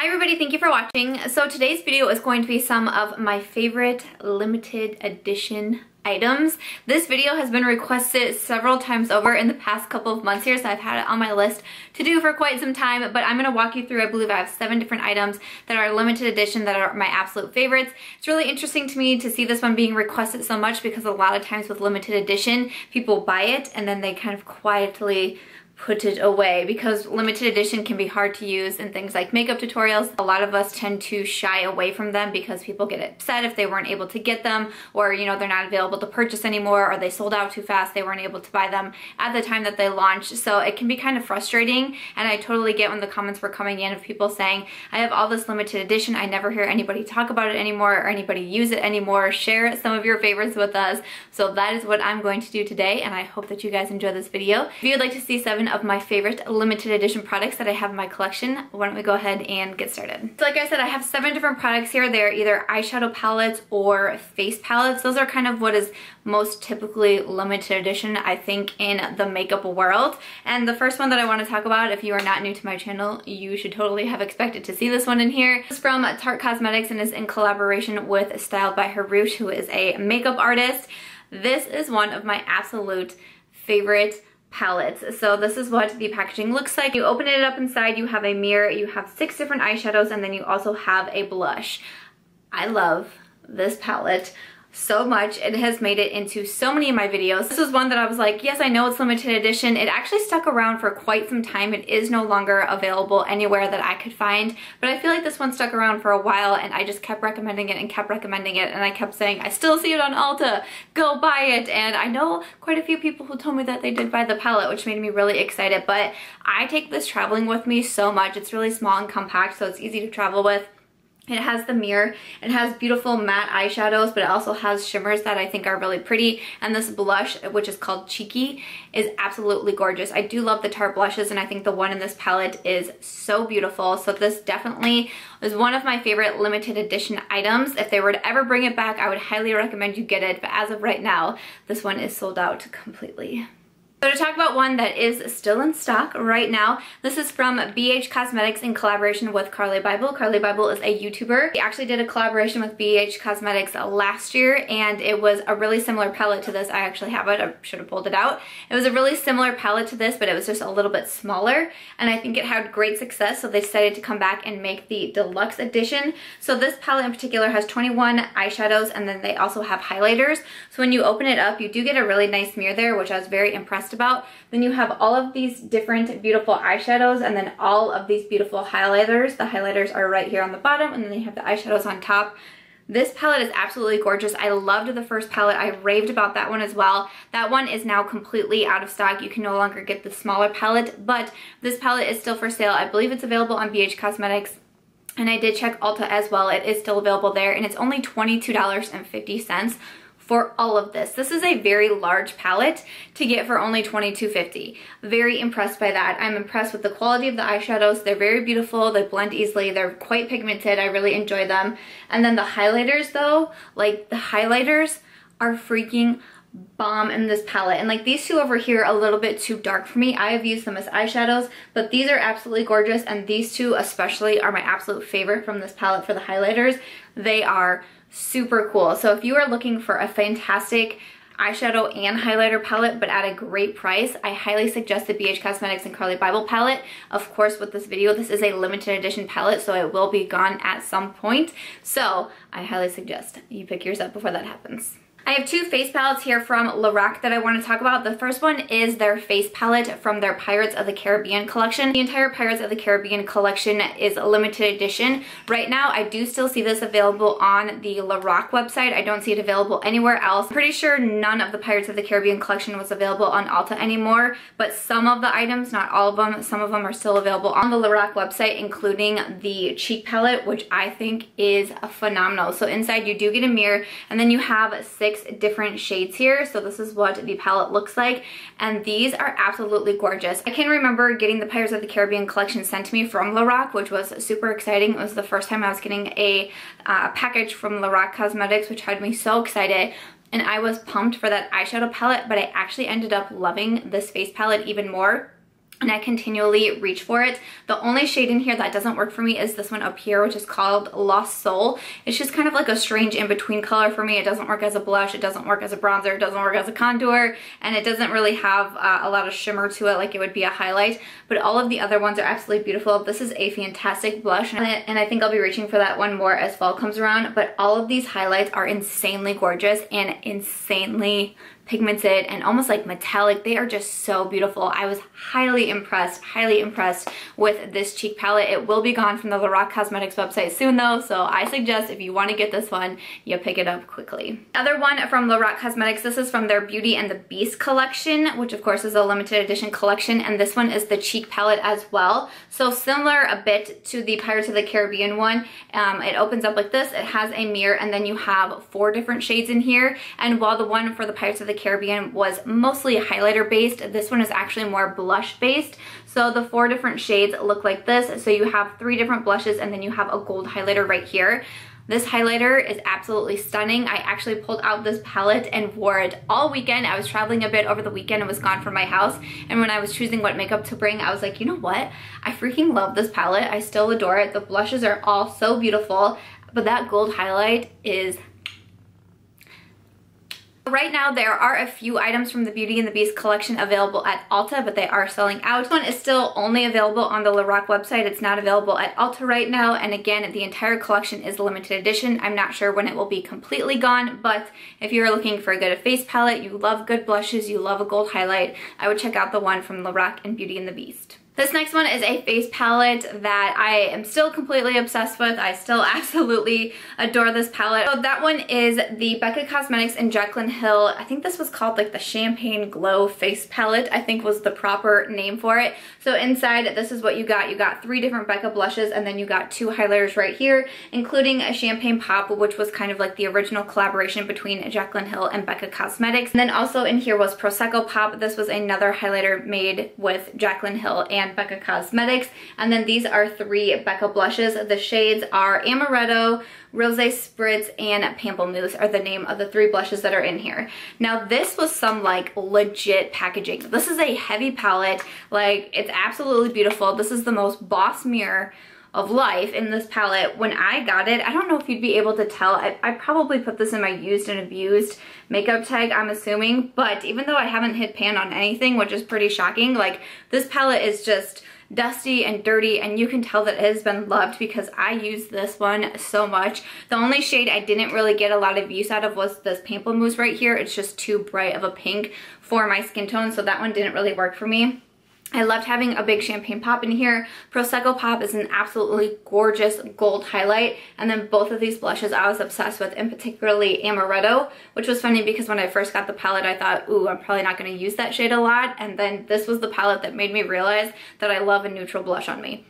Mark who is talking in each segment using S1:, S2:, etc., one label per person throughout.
S1: Hi everybody, thank you for watching. So today's video is going to be some of my favorite limited edition items. This video has been requested several times over in the past couple of months here, so I've had it on my list to do for quite some time, but I'm going to walk you through, I believe I have 7 different items that are limited edition that are my absolute favorites. It's really interesting to me to see this one being requested so much because a lot of times with limited edition, people buy it and then they kind of quietly put it away because limited edition can be hard to use in things like makeup tutorials. A lot of us tend to shy away from them because people get upset if they weren't able to get them, or you know, they're not available to purchase anymore, or they sold out too fast, they weren't able to buy them at the time that they launched. So it can be kind of frustrating, and I totally get when the comments were coming in of people saying, I have all this limited edition, I never hear anybody talk about it anymore or anybody use it anymore. Share some of your favorites with us. So that is what I'm going to do today, and I hope that you guys enjoy this video. If you'd like to see 7 of my favorite limited edition products that I have in my collection, why don't we go ahead and get started. So like I said, I have 7 different products here. They're either eyeshadow palettes or face palettes. Those are kind of what is most typically limited edition, I think, in the makeup world. And the first one that I want to talk about, if you are not new to my channel, you should totally have expected to see this one in here. It's from Tarte Cosmetics and is in collaboration with Styled by Hrush, who is a makeup artist. This is one of my absolute favorite palettes. So this is what the packaging looks like. You open it up inside, you have a mirror, you have 6 different eyeshadows, and then you also have a blush. I love this palette so much. It has made it into so many of my videos. This was one that I was like, yes, I know it's limited edition. It actually stuck around for quite some time. It is no longer available anywhere that I could find, but I feel like this one stuck around for a while, and I just kept recommending it and kept recommending it, and I kept saying, I still see it on Ulta, go buy it. And I know quite a few people who told me that they did buy the palette, which made me really excited, but I take this traveling with me so much. It's really small and compact, so it's easy to travel with. It has the mirror, it has beautiful matte eyeshadows, but it also has shimmers that I think are really pretty. And this blush, which is called Cheeky, is absolutely gorgeous. I do love the Tarte blushes, and I think the one in this palette is so beautiful. So this definitely is one of my favorite limited edition items. If they were to ever bring it back, I would highly recommend you get it. But as of right now, this one is sold out completely. So to talk about one that is still in stock right now, this is from BH Cosmetics in collaboration with Carli Bybel. Carli Bybel is a YouTuber. She actually did a collaboration with BH Cosmetics last year, and it was a really similar palette to this. I actually have it. I should have pulled it out. It was a really similar palette to this, but it was just a little bit smaller, and I think it had great success, so they decided to come back and make the deluxe edition. So this palette in particular has 21 eyeshadows, and then they also have highlighters. So when you open it up, you do get a really nice mirror there, which I was very impressed about. Then you have all of these different beautiful eyeshadows, and then all of these beautiful highlighters. The highlighters are right here on the bottom, and then you have the eyeshadows on top. This palette is absolutely gorgeous. I loved the first palette. I raved about that one as well. That one is now completely out of stock. You can no longer get the smaller palette, but this palette is still for sale. I believe it's available on BH Cosmetics, and I did check Ulta as well. It is still available there, and it's only $22.50 for all of this. This is a very large palette to get for only $22.50. Very impressed by that. I'm impressed with the quality of the eyeshadows. They're very beautiful. They blend easily. They're quite pigmented. I really enjoy them. And then the highlighters though, like the highlighters are freaking bomb in this palette. And like these two over here are a little bit too dark for me. I have used them as eyeshadows, but these are absolutely gorgeous, and these two especially are my absolute favorite from this palette for the highlighters. They are super cool. So if you are looking for a fantastic eyeshadow and highlighter palette but at a great price, I highly suggest the BH Cosmetics and Carli Bybel palette. Of course, with this video, this is a limited edition palette, so it will be gone at some point. So I highly suggest you pick yours up before that happens. I have 2 face palettes here from Lorac that I want to talk about. The first one is their face palette from their Pirates of the Caribbean collection. The entire Pirates of the Caribbean collection is a limited edition. Right now, I do still see this available on the Lorac website. I don't see it available anywhere else. I'm pretty sure none of the Pirates of the Caribbean collection was available on Ulta anymore, but some of the items, not all of them, some of them are still available on the Lorac website, including the cheek palette, which I think is phenomenal. So inside you do get a mirror, and then you have 6 different shades here. So this is what the palette looks like, and these are absolutely gorgeous. I can remember getting the Pirates of the Caribbean collection sent to me from Lorac, which was super exciting. It was the first time I was getting a package from Lorac Cosmetics, which had me so excited. And I was pumped for that eyeshadow palette, but I actually ended up loving this face palette even more. and I continually reach for it. The only shade in here that doesn't work for me is this one up here, which is called Lost Soul. It's just kind of like a strange in-between color for me. It doesn't work as a blush, it doesn't work as a bronzer, it doesn't work as a contour, and it doesn't really have a lot of shimmer to it like it would be a highlight, but all of the other ones are absolutely beautiful. This is a fantastic blush, and I think I'll be reaching for that one more as fall comes around, but all of these highlights are insanely gorgeous and insanely pigmented and almost like metallic. They are just so beautiful. I was highly impressed with this cheek palette. It will be gone from the Lorac Cosmetics website soon though, so I suggest if you want to get this one, you pick it up quickly. Other one from Lorac Cosmetics, this is from their Beauty and the Beast collection, which of course is a limited edition collection, and this one is the cheek palette as well. So similar a bit to the Pirates of the Caribbean one. It opens up like this, it has a mirror, and then you have 4 different shades in here, and while the one for the Pirates of the Caribbean was mostly highlighter based, this one is actually more blush based. So the 4 different shades look like this. So you have 3 different blushes, and then you have a gold highlighter right here. This highlighter is absolutely stunning. I actually pulled out this palette and wore it all weekend. I was traveling a bit over the weekend and was gone from my house, and when I was choosing what makeup to bring, I was like, you know what? I freaking love this palette. I still adore it. The blushes are all so beautiful, but that gold highlight is... Right now, there are a few items from the Beauty and the Beast collection available at Ulta, but they are selling out. This one is still only available on the Lorac website. It's not available at Ulta right now, and again, the entire collection is limited edition. I'm not sure when it will be completely gone, but if you're looking for a good face palette, you love good blushes, you love a gold highlight, I would check out the one from Lorac and Beauty and the Beast. This next one is a face palette that I am still completely obsessed with. I still absolutely adore this palette. So that one is the Becca Cosmetics and Jaclyn Hill. I think this was called like the Champagne Glow Face Palette, I think was the proper name for it. So inside, this is what you got. You got 3 different Becca blushes, and then you got 2 highlighters right here, including a Champagne Pop, which was kind of like the original collaboration between Jaclyn Hill and Becca Cosmetics. And then also in here was Prosecco Pop. This was another highlighter made with Jaclyn Hill and Becca Cosmetics. And then these are 3 Becca blushes. The shades are Amaretto, Rosé Spritz, and Pamplemousse are the name of the 3 blushes that are in here. Now this was some like legit packaging. This is a heavy palette. Like, it's absolutely beautiful. This is the most boss mirror of life in this palette. When I got it, I don't know if you'd be able to tell. I probably put this in my used and abused makeup tag, I'm assuming, but even though I haven't hit pan on anything, which is pretty shocking, like this palette is just dusty and dirty, and you can tell that it has been loved because I use this one so much. The only shade I didn't really get a lot of use out of was this Pamplemousse right here. It's just too bright of a pink for my skin tone, so that one didn't really work for me. I loved having a big Champagne Pop in here. Prosecco Pop is an absolutely gorgeous gold highlight. And then both of these blushes I was obsessed with, and particularly Amaretto, which was funny because when I first got the palette, I thought, ooh, I'm probably not going to use that shade a lot. And then this was the palette that made me realize that I love a neutral blush on me.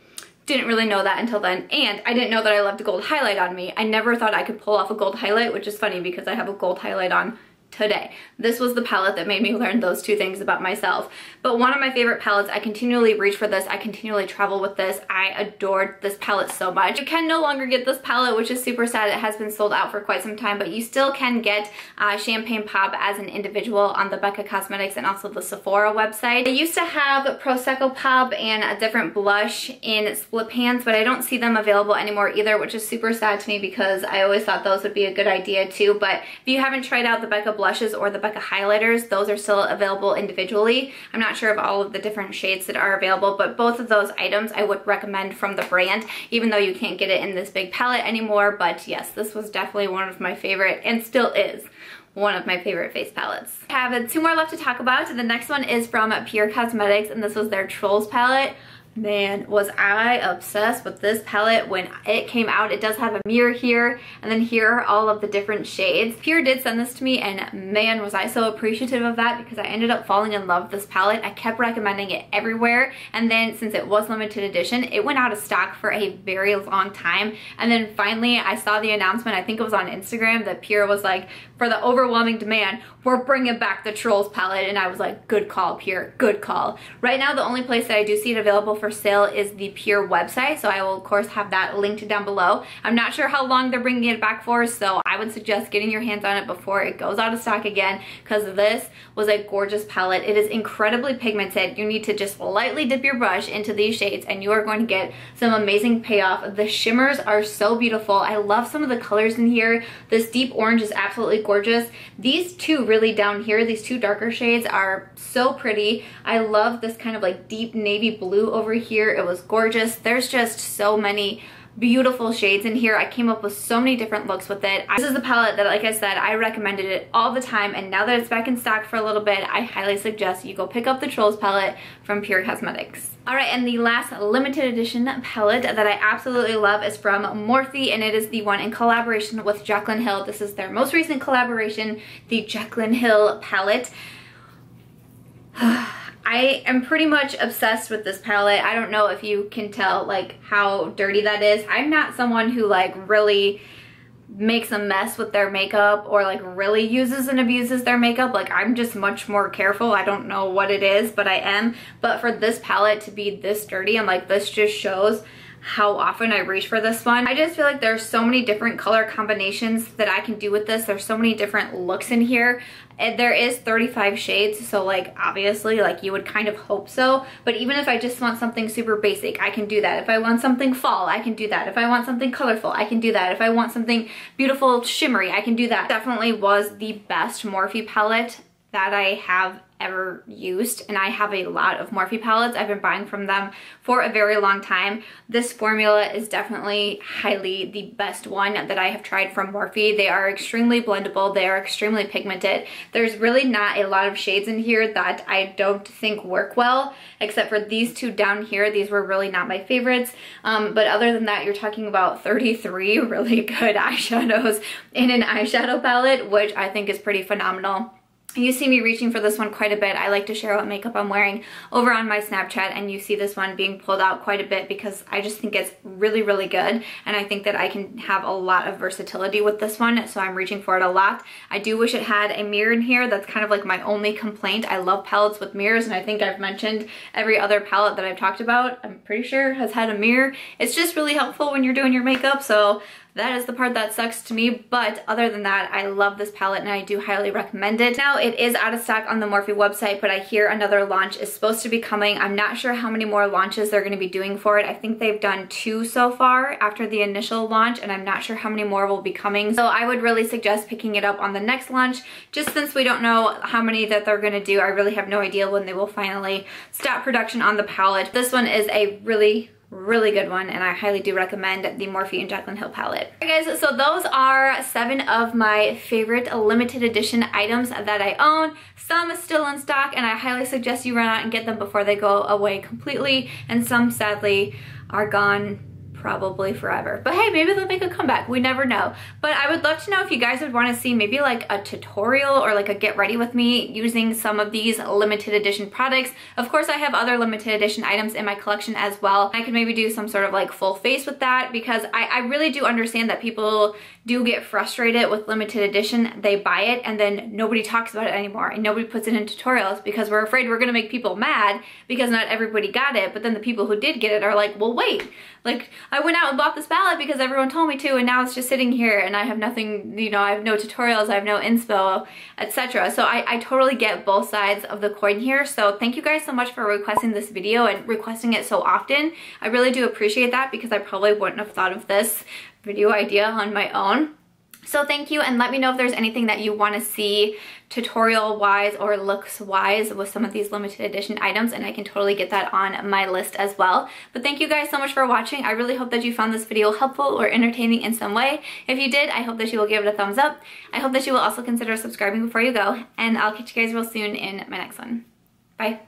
S1: Didn't really know that until then, and I didn't know that I loved a gold highlight on me. I never thought I could pull off a gold highlight, which is funny because I have a gold highlight on today. This was the palette that made me learn those 2 things about myself. But one of my favorite palettes, I continually reach for this, I continually travel with this. I adored this palette so much. You can no longer get this palette, which is super sad. It has been sold out for quite some time, but you still can get Champagne Pop as an individual on the Becca Cosmetics and also the Sephora website. They used to have Prosecco Pop and a different blush in split pans, but I don't see them available anymore either, which is super sad to me because I always thought those would be a good idea too. But if you haven't tried out the Becca blushes or the Becca highlighters, those are still available individually. I'm not sure of all of the different shades that are available, but both of those items I would recommend from the brand, even though you can't get it in this big palette anymore. But yes, this was definitely one of my favorite, and still is one of my favorite face palettes. I have 2 more left to talk about. The next one is from Pur Cosmetics, and this was their Trolls palette. Man, was I obsessed with this palette when it came out. It does have a mirror here, and then here are all of the different shades. Pur did send this to me, and man, was I so appreciative of that because I ended up falling in love with this palette. I kept recommending it everywhere, and then since it was limited edition, it went out of stock for a very long time, and then finally I saw the announcement, I think it was on Instagram, that Pur was like, for the overwhelming demand, we're bringing back the Trolls palette, and I was like, good call, Pur, good call. Right now, the only place that I do see it available for for sale is the Pur website, so I will of course have that linked down below. I'm not sure how long they're bringing it back for, so I would suggest getting your hands on it before it goes out of stock again, because this was a gorgeous palette. It is incredibly pigmented. You need to just lightly dip your brush into these shades and you are going to get some amazing payoff. The shimmers are so beautiful. I love some of the colors in here. This deep orange is absolutely gorgeous. These two really down here, these two darker shades are so pretty. I love this kind of like deep navy blue over here. It was gorgeous. There's just so many beautiful shades in here. I came up with so many different looks with it. This is the palette that, like I said, I recommended it all the time, and now that it's back in stock for a little bit, I highly suggest you go pick up the Trolls palette from Pur Cosmetics. Alright, and the last limited edition palette that I absolutely love is from Morphe, and it is the one in collaboration with Jaclyn Hill. This is their most recent collaboration, the Jaclyn Hill palette. I am pretty much obsessed with this palette. I don't know if you can tell like how dirty that is. I'm not someone who like really makes a mess with their makeup or like really uses and abuses their makeup. Like, I'm just much more careful. I don't know what it is, but I am. But for this palette to be this dirty, and like this just shows how often I reach for this one. I just feel like there's so many different color combinations that I can do with this. There's so many different looks in here. And there is 35 shades, so like obviously like you would kind of hope so, but even if I just want something super basic, I can do that. If I want something fall, I can do that. If I want something colorful, I can do that. If I want something beautiful shimmery, I can do that. Definitely was the best Morphe palette that I have ever used, and I have a lot of Morphe palettes. I've been buying from them for a very long time. This formula is definitely highly the best one that I have tried from Morphe. They are extremely blendable. They are extremely pigmented. There's really not a lot of shades in here that I don't think work well, except for these two down here. These were really not my favorites. But other than that, you're talking about 33 really good eyeshadows in an eyeshadow palette, which I think is pretty phenomenal. You see me reaching for this one quite a bit. I like to share what makeup I'm wearing over on my Snapchat, and you see this one being pulled out quite a bit because I just think it's really, really good, and I think that I can have a lot of versatility with this one, so I'm reaching for it a lot. I do wish it had a mirror in here. That's kind of like my only complaint. I love palettes with mirrors, and I think I've mentioned every other palette that I've talked about, I'm pretty sure, has had a mirror. It's just really helpful when you're doing your makeup, so that is the part that sucks to me, but other than that, I love this palette and I do highly recommend it. Now, it is out of stock on the Morphe website, but I hear another launch is supposed to be coming. I'm not sure how many more launches they're going to be doing for it. I think they've done 2 so far after the initial launch, and I'm not sure how many more will be coming. So I would really suggest picking it up on the next launch, just since we don't know how many that they're going to do. I really have no idea when they will finally stop production on the palette. This one is a really good one, and I highly do recommend the Morphe and Jaclyn Hill palette. Alright guys, so those are 7 of my favorite limited edition items that I own. Some is still in stock, and I highly suggest you run out and get them before they go away completely, and some sadly are gone probably forever. But hey, maybe they'll make a comeback. We never know. But I would love to know if you guys would want to see maybe like a tutorial or like a get ready with me using some of these limited edition products. Of course, I have other limited edition items in my collection as well. I could maybe do some sort of like full face with that, because I really do understand that people do get frustrated with limited edition. They buy it and then nobody talks about it anymore, and nobody puts it in tutorials because we're afraid we're gonna make people mad because not everybody got it. But then the people who did get it are like, well, wait, like I went out and bought this palette because everyone told me to, and now it's just sitting here and I have nothing, you know, I have no tutorials, I have no inspo, etc. So I totally get both sides of the coin here. So thank you guys so much for requesting this video and requesting it so often. I really do appreciate that, because I probably wouldn't have thought of this video idea on my own. So thank you, and let me know if there's anything that you want to see tutorial wise or looks wise with some of these limited edition items, and I can totally get that on my list as well. But thank you guys so much for watching. I really hope that you found this video helpful or entertaining in some way. If you did, I hope that you will give it a thumbs up. I hope that you will also consider subscribing before you go, and I'll catch you guys real soon in my next one. Bye.